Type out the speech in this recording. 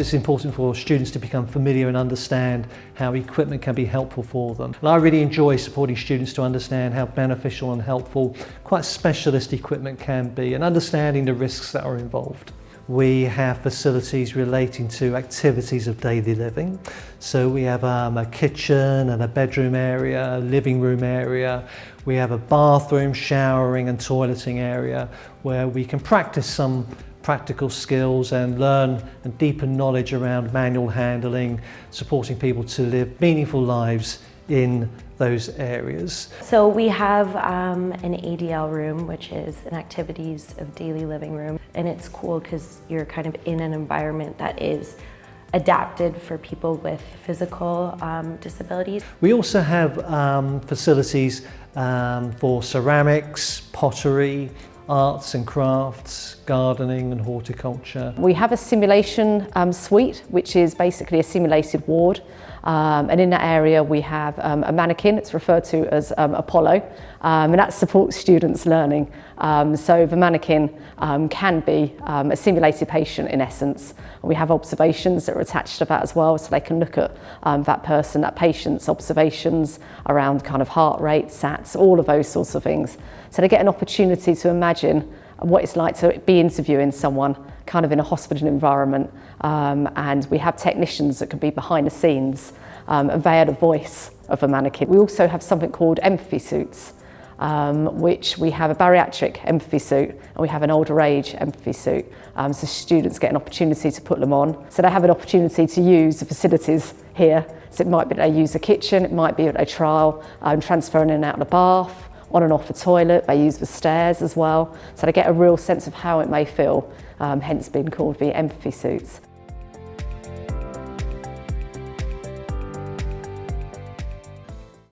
it's important for students to become familiar and understand how equipment can be helpful for them. And I really enjoy supporting students to understand how beneficial and helpful quite specialist equipment can be and understanding the risks that are involved. We have facilities relating to activities of daily living. So we have a kitchen and a bedroom area, a living room area. We have a bathroom, showering and toileting area where we can practice some practical skills and learn and deepen knowledge around manual handling, supporting people to live meaningful lives in those areas. So we have an ADL room, which is an activities of daily living room, and it's cool because you're kind of in an environment that is adapted for people with physical disabilities. We also have facilities for ceramics, pottery, arts and crafts, gardening and horticulture. We have a simulation suite, which is basically a simulated ward. And in that area we have a mannequin, it's referred to as Apollo, and that supports students' learning. So the mannequin can be a simulated patient in essence. We have observations that are attached to that as well, so they can look at that person, that patient's observations around kind of heart rate, SATs, all of those sorts of things. So they get an opportunity to imagine what it's like to be interviewing someone kind of in a hospital environment, and we have technicians that can be behind the scenes and they are the voice of a mannequin. We also have something called empathy suits, which we have a bariatric empathy suit and we have an older age empathy suit, so students get an opportunity to put them on. So they have an opportunity to use the facilities here. So it might be that they use the kitchen, it might be that they trial transferring in and out of the bath, on and off the toilet, they use the stairs as well. So they get a real sense of how it may feel, hence being called the empathy suits.